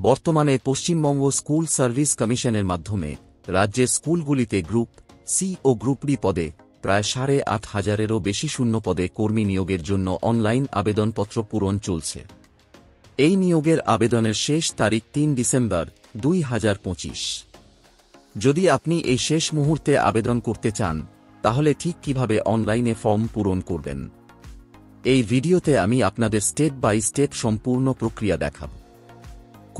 বর্তমানে Paschimbanga school service কমিশনের মাধ্যমে রাজ্যের স্কুলগুলিতে গ্রুপ সি ও গ্রুপ ডি পদে প্রায় ৮,৫০০-এরও বেশি শূন্য পদে কর্মী নিয়োগের জন্য অনলাইন আবেদনপত্র পূরণ চলছে। এই নিয়োগের আবেদনের শেষ তারিখ ৩ ডিসেম্বর ২০২৫। যদি আপনি এই শেষ মুহূর্তে আবেদন করতে চান, তাহলে ঠিক কিভাবে অনলাইনে ফর্ম পূরণ করবেন, এই ভিডিওতে আমি আপনাদের স্টেপ বাই স্টেপ সম্পূর্ণ প্রক্রিয়া দেখাব।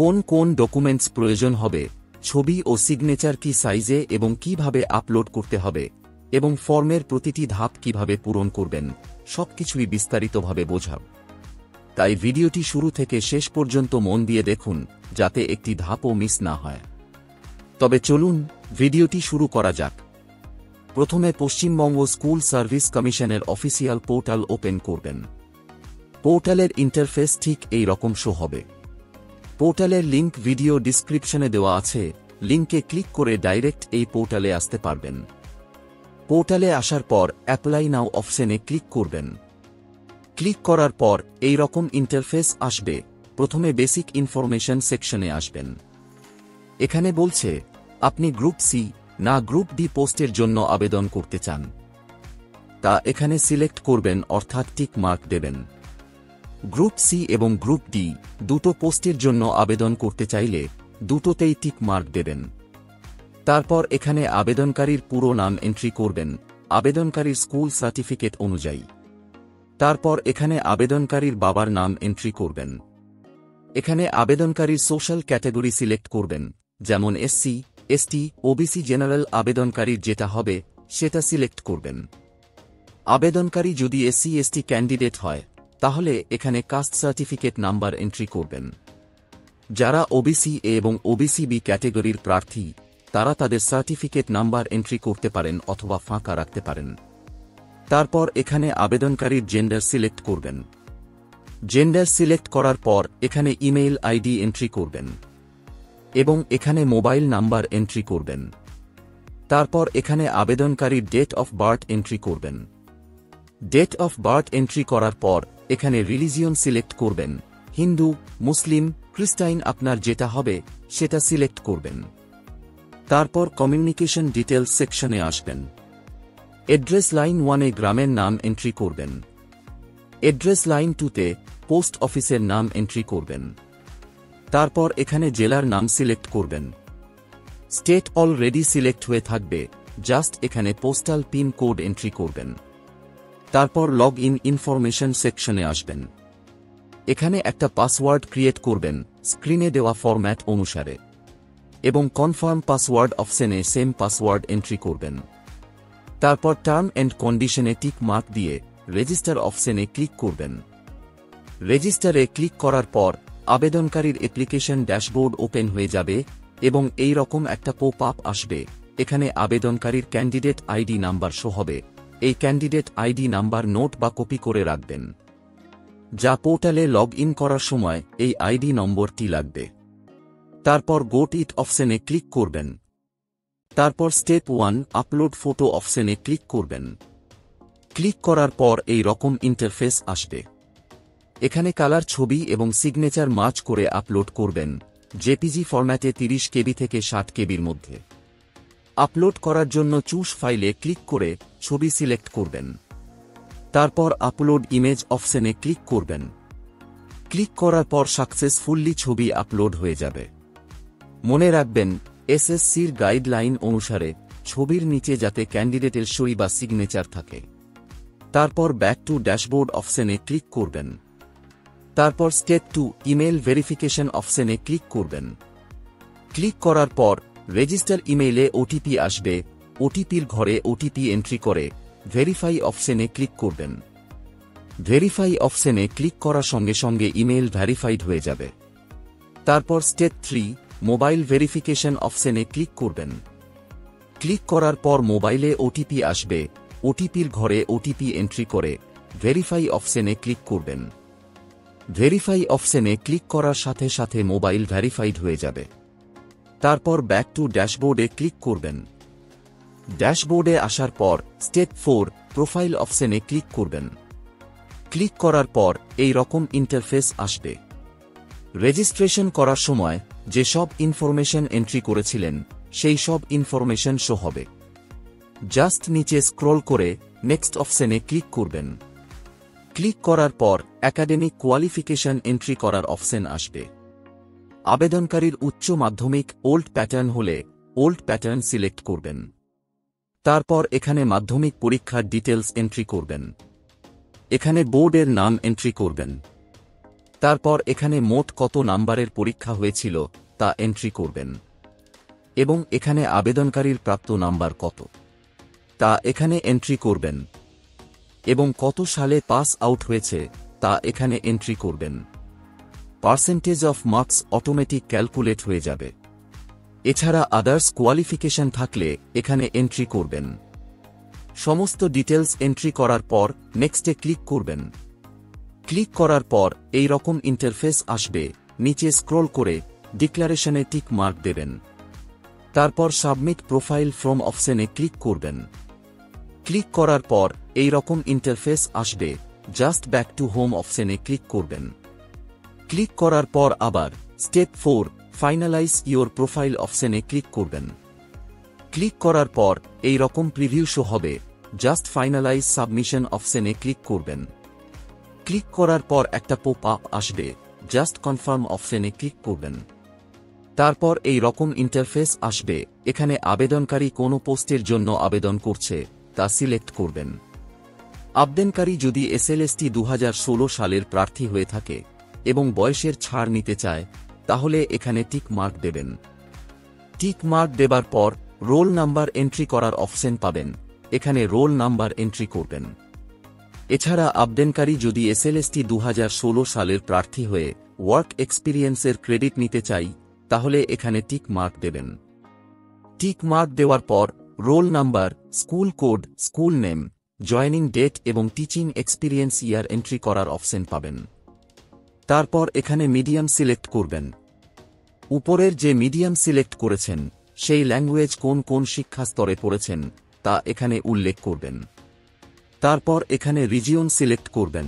কোন কোন ডকুমেন্টস প্রয়োজন হবে, ছবি ও সিগনেচার কি সাইজে এবং কিভাবে আপলোড করতে হবে, এবং ফর্মের প্রতিটি ধাপ কিভাবে পূরণ করবেন, সবকিছুই বিস্তারিতভাবে বোঝাব। তাই ভিডিওটি শুরু থেকে শেষ পর্যন্ত মন দিয়ে দেখুন, যাতে একটি ধাপও মিস না হয়। তবে চলুন ভিডিওটি শুরু করা যাক। প্রথমে পশ্চিমবঙ্গ স্কুল সার্ভিস কমিশনের অফিসিয়াল পোর্টাল ওপেন করবেন। পোর্টালের ইন্টারফেস ঠিক এই রকম শো হবে। পোর্টালের লিংক ভিডিও ডিসক্রিপশনে দেওয়া আছে, লিংকে ক্লিক করে ডাইরেক্ট এই পোর্টালে আসতে পারবেন। পোর্টালে আসার পর অ্যাপ্লাই নাও অপশনে ক্লিক করবেন। ক্লিক করার পর এই রকম ইন্টারফেস আসবে। প্রথমে বেসিক ইনফরমেশন সেকশনে আসবেন। এখানে বলছে আপনি গ্রুপ সি না গ্রুপ ডি পোস্টের জন্য আবেদন করতে চান, তা এখানে সিলেক্ট করবেন, অর্থাৎ টিক মার্ক দেবেন। গ্রুপ সি এবং গ্রুপ ডি দুটো পোস্টের জন্য আবেদন করতে চাইলে দুটোতেই টিক মার্ক দেবেন। তারপর এখানে আবেদনকারীর পুরো নাম এন্ট্রি করবেন আবেদনকারীর স্কুল সার্টিফিকেট অনুযায়ী। তারপর এখানে আবেদনকারীর বাবার নাম এন্ট্রি করবেন। এখানে আবেদনকারীর সোশ্যাল ক্যাটাগরি সিলেক্ট করবেন, যেমন এসসি, এসটি, ওবিসি। জেনারেল আবেদনকারীর যেটা হবে সেটা সিলেক্ট করবেন। আবেদনকারী যদি এসসি এসটি ক্যান্ডিডেট হয়, তাহলে এখানে কাস্ট সার্টিফিকেট নাম্বার এন্ট্রি করবেন। যারা ওবিসি এ এবং ওবিসি বি ক্যাটেগরির প্রার্থী, তারা তাদের সার্টিফিকেট নাম্বার এন্ট্রি করতে পারেন অথবা ফাঁকা রাখতে পারেন। তারপর এখানে আবেদনকারীর জেন্ডার সিলেক্ট করবেন। জেন্ডার সিলেক্ট করার পর এখানে ইমেইল আইডি এন্ট্রি করবেন এবং এখানে মোবাইল নাম্বার এন্ট্রি করবেন। তারপর এখানে আবেদনকারীর ডেট অফ বার্থ এন্ট্রি করবেন। ডেট অফ বার্থ এন্ট্রি করার পর এখানে রিলিজিয়ন সিলেক্ট করবেন, হিন্দু, মুসলিম, খ্রিস্টান, আপনার যেটা হবে সেটা সিলেক্ট করবেন। তারপর কমিউনিকেশন ডিটেলস সেকশনে আসবেন। অ্যাড্রেস লাইন 1-এ গ্রামের নাম এন্ট্রি করবেন। অ্যাড্রেস লাইন 2-তে পোস্ট অফিসের নাম এন্ট্রি করবেন। তারপর এখানে জেলার নাম সিলেক্ট করবেন। স্টেট অলরেডি সিলেক্ট হয়ে থাকবে, জাস্ট এখানে পোস্টাল পিন কোড এন্ট্রি করবেন। তারপর লগ ইন ইনফরমেশন সেকশনে আসবেন। এখানে একটা পাসওয়ার্ড ক্রিয়েট করবেন স্ক্রিনে দেওয়া ফরম্যাট অনুসারে এবং কনফার্ম পাসওয়ার্ড অপশনে সেম পাসওয়ার্ড এন্ট্রি করবেন। তারপর টার্ম এন্ড কন্ডিশনে টিক মার্ক দিয়ে রেজিস্টার অপশনে ক্লিক করবেন। রেজিস্টারে ক্লিক করার পর আবেদনকারীর অ্যাপ্লিকেশন ড্যাশবোর্ড ওপেন হয়ে যাবে এবং এই রকম একটা পপ আপ আসবে। এখানে আবেদনকারীর ক্যান্ডিডেট আইডি নাম্বার শো হবে। এই ক্যান্ডিডেট আইডি নাম্বার নোট বা কপি করে রাখবেন, যা পোর্টালে লগ ইন করার সময় এই আইডি নম্বরটি লাগবে। তারপর গোট ইট অপশনে ক্লিক করবেন। তারপর স্টেপ 1 আপলোড ফটো অপশনে ক্লিক করবেন। ক্লিক করার পর এই রকম ইন্টারফেস আসবে। এখানে কালার ছবি এবং সিগনেচার মার্চ করে আপলোড করবেন, জেপিজি ফরম্যাটে 30 কেবি থেকে 60 কেবির মধ্যে। আপলোড করার জন্য চুজ ফাইলে ক্লিক করে ছবি সিলেক্ট করবেন। তারপর আপলোড ইমেজ অপশনে ক্লিক করবেন। ক্লিক করার পর সাকসেসফুলি ছবি আপলোড হয়ে যাবে। মনে রাখবেন, এসএসসির গাইডলাইন অনুসারে ছবির নিচে যাতে ক্যান্ডিডেটের সই বা সিগনেচার থাকে। তারপর ব্যাক টু ড্যাশবোর্ড অপশনে ক্লিক করবেন। তারপর স্টেপ 2 ইমেল ভেরিফিকেশন অপশনে ক্লিক করবেন। ক্লিক করার পর রেজিস্টার ইমেইলে ওটিপি আসবে। ওটিপির ঘরে ওটিপি এন্ট্রি করে ভেরিফাই অপশনে ক্লিক করবেন। ভেরিফাই অপশনে ক্লিক করার সঙ্গে সঙ্গে ইমেইল ভেরিফাইড হয়ে যাবে। তারপর স্টেপ 3 মোবাইল ভেরিফিকেশন অপশনে ক্লিক করবেন। ক্লিক করার পর মোবাইলে ওটিপি আসবে। ওটিপির ঘরে ওটিপি এন্ট্রি করে ভেরিফাই অপশনে ক্লিক করবেন। ভেরিফাই অপশনে ক্লিক করার সাথে সাথে মোবাইল ভেরিফাইড হয়ে যাবে। তারপর ব্যাক টু ড্যাশবোর্ডে ক্লিক করবেন। ড্যাশবোর্ডে আসার পর স্টেপ 4 প্রোফাইল অপশনে ক্লিক করবেন। ক্লিক করার পর এই রকম ইন্টারফেস আসবে। রেজিস্ট্রেশন করার সময় যে সব ইনফরমেশন এন্ট্রি করেছিলেন সেই সব ইনফরমেশন শো হবে। জাস্ট নিচে স্ক্রল করে নেক্সট অপশনে ক্লিক করবেন। ক্লিক করার পর একাডেমিক কোয়ালিফিকেশন এন্ট্রি করার অপশন আসবে। আবেদনকারীর উচ্চ মাধ্যমিক ওল্ড প্যাটার্ন হলে ওল্ড প্যাটার্ন সিলেক্ট করবেন। তারপর এখানে মাধ্যমিক পরীক্ষার ডিটেলস এন্ট্রি করবেন। এখানে বোর্ডের নাম এন্ট্রি করবেন। তারপর এখানে মোট কত নাম্বারের পরীক্ষা হয়েছিল তা এন্ট্রি করবেন এবং এখানে আবেদনকারীর প্রাপ্ত নাম্বার কত তা এখানে এন্ট্রি করবেন এবং কত সালে পাস আউট হয়েছে তা এখানে এন্ট্রি করবেন। Percentage of marks automatic calculate হয়ে যাবে। এছাড়া আদার্স কোয়ালিফিকেশন থাকলে এখানে এন্ট্রি করবেন। সমস্ত ডিটেলস এন্ট্রি করার পর নেক্সটে ক্লিক করবেন। ক্লিক করার পর এই রকম ইন্টারফেস আসবে। নিচে স্ক্রল করে ডিক্লারেশনে টিক মার্ক দেবেন। তারপর সাবমিট প্রোফাইল ফ্রম অপশনে ক্লিক করবেন। ক্লিক করার পর এই রকম ইন্টারফেস আসবে। জাস্ট ব্যাক টু হোম অপশনে ক্লিক করবেন। ক্লিক করার পর আবার স্টেপ 4 ফাইনালাইজ ইওর প্রোফাইল অপশনে ক্লিক করবেন। ক্লিক করার পর এই রকম প্রিভিউ শো হবে। জাস্ট ফাইনালাইজ সাবমিশন অপশনে ক্লিক করবেন। ক্লিক করার পর একটা পপ আপ আসবে। জাস্ট কনফার্ম অপশনে ক্লিক করবেন। তারপর এই রকম ইন্টারফেস আসবে। এখানে আবেদনকারী কোন পোস্টের জন্য আবেদন করছে তা সিলেক্ট করবেন। আবেদনকারী যদি এসএলএসটি 2016 সালের প্রার্থী হয়ে থাকে এবং বয়সের ছাড় নিতে চায় তাহলে এখানে টিক মার্ক দেবেন। টিক মার্ক দেবার পর রোল নাম্বার এন্ট্রি করার অপশন পাবেন। এখানে রোল নাম্বার এন্ট্রি করবেন। এছাড়া আবেদনকারী যদি এসএলএসটি 2016 সালের প্রার্থী হয়ে ওয়ার্ক এক্সপিরিয়েন্সের ক্রেডিট নিতে চাই তাহলে এখানে টিক মার্ক দেবেন। টিক মার্ক দেওয়ার পর roll number, school code, school name, joining date এবং টিচিং এক্সপিরিয়েন্স ইয়ার এন্ট্রি করার অপশন পাবেন। তারপর এখানে মিডিয়াম সিলেক্ট করবেন। উপরের যে মিডিয়াম সিলেক্ট করেছেন সেই ল্যাঙ্গুয়েজ কোন কোন শিক্ষা স্তরে পড়েছেন তা এখানে উল্লেখ করবেন। তারপর এখানে রিজিয়ন সিলেক্ট করবেন।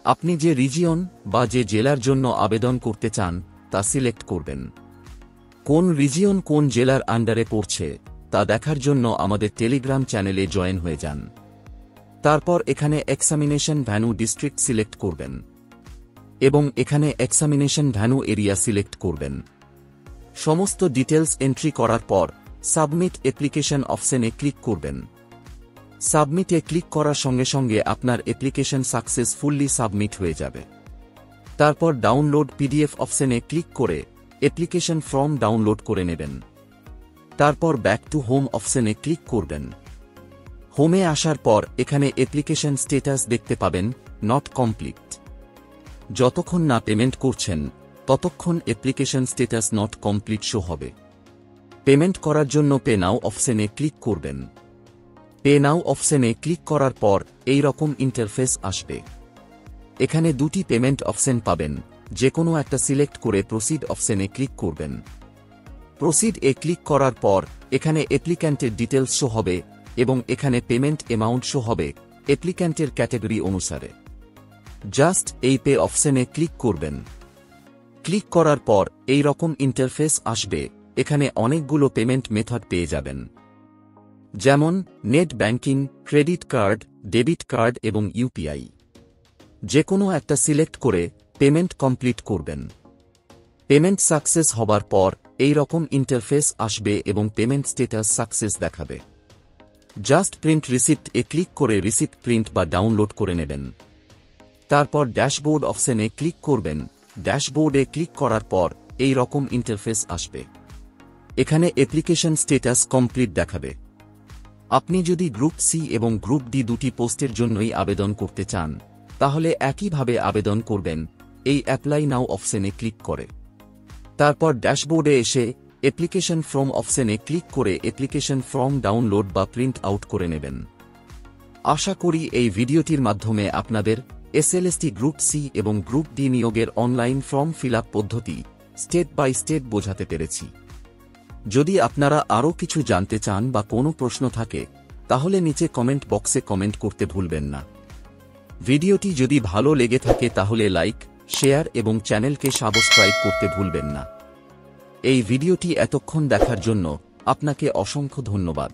আপনি যে রিজিয়ন বা যে জেলার জন্য আবেদন করতে চান তা সিলেক্ট করবেন। কোন রিজিয়ন কোন জেলার আন্ডারে পড়ছে তা দেখার জন্য আমাদের টেলিগ্রাম চ্যানেলে জয়েন হয়ে যান। তারপর এখানে এক্সামিনেশন ভ্যান্যু ডিস্ট্রিক্ট সিলেক্ট করবেন এবং এখানে এক্সামিনেশন ভ্যান্যু এরিয়া সিলেক্ট করবেন। সমস্ত ডিটেলস এন্ট্রি করার পর সাবমিট অ্যাপ্লিকেশন অপশনে ক্লিক করবেন। সাবমিটে ক্লিক করার সঙ্গে সঙ্গে আপনার অ্যাপ্লিকেশন সাকসেসফুলি সাবমিট হয়ে যাবে। তারপর ডাউনলোড পিডিএফ অপশনে ক্লিক করে অ্যাপ্লিকেশন ফর্ম ডাউনলোড করে নেবেন। তারপর ব্যাক টু হোম অপশনে ক্লিক করবেন। হোমে আসার পর এখানে অ্যাপ্লিকেশন স্ট্যাটাস দেখতে পাবেন নট কমপ্লিট। যতক্ষণ না পেমেন্ট করছেন ততক্ষণ application status not complete show হবে। পেমেন্ট করার জন্য পে নাও অপশনে ক্লিক করবেন। পে নাও অপশনে ক্লিক করার পর এই রকম ইন্টারফেস আসবে। এখানে দুটি পেমেন্ট অপশন পাবেন। যে কোনো একটা সিলেক্ট করে প্রসিড অপশনে ক্লিক করবেন। প্রসিড এ ক্লিক করার পর এখানে অ্যাপ্লিক্যান্টের ডিটেলস শো হবে এবং এখানে পেমেন্ট অ্যামাউন্ট শো হবে অ্যাপ্লিক্যান্টের ক্যাটাগরি অনুসারে। জাস্ট এই পে অপশনে ক্লিক করবেন। ক্লিক করার পর এই রকম ইন্টারফেস আসবে। এখানে অনেকগুলো পেমেন্ট মেথড পেয়ে যাবেন, যেমন net banking, credit card, debit card এবং ইউপিআই। যে কোনো একটা সিলেক্ট করে পেমেন্ট কমপ্লিট করবেন। পেমেন্ট সাকসেস হবার পর এই রকম ইন্টারফেস আসবে এবং পেমেন্ট স্ট্যাটাস সাকসেস দেখাবে। জাস্ট প্রিন্ট রিসিপ্ট এ ক্লিক করে রিসিপ্ট প্রিন্ট বা ডাউনলোড করে নেবেন। তারপর ড্যাশবোর্ড অপশনে ক্লিক করবেন। ড্যাশবোর্ডে ক্লিক করার পর এই রকম ইন্টারফেস আসবে। এখানে অ্যাপ্লিকেশন স্ট্যাটাস কমপ্লিট দেখাবে। আপনি যদি গ্রুপ সি এবং গ্রুপ ডি দুটি পোস্টের জন্যই আবেদন করতে চান তাহলে একইভাবে আবেদন করবেন এই অ্যাপ্লাই নাও অপশনে ক্লিক করে। তারপর ড্যাশবোর্ডে এসে অ্যাপ্লিকেশন ফর্ম অপশনে ক্লিক করে অ্যাপ্লিকেশন ফর্ম ডাউনলোড বা প্রিন্ট আউট করে নেবেন। আশা করি এই ভিডিওটির মাধ্যমে আপনাদের এসএলএসটি গ্রুপ সি এবং গ্রুপ ডি নিয়োগের অনলাইন ফর্ম ফিল আপ পদ্ধতি স্টেপ বাই স্টেপ বোঝাতে পেরেছি। যদি আপনারা আরও কিছু জানতে চান বা কোনো প্রশ্ন থাকে তাহলে নিচে কমেন্ট বক্সে কমেন্ট করতে ভুলবেন না। ভিডিওটি যদি ভালো লেগে থাকে তাহলে লাইক, শেয়ার এবং চ্যানেলকে সাবস্ক্রাইব করতে ভুলবেন না। এই ভিডিওটি এতক্ষণ দেখার জন্য আপনাকে অসংখ্য ধন্যবাদ।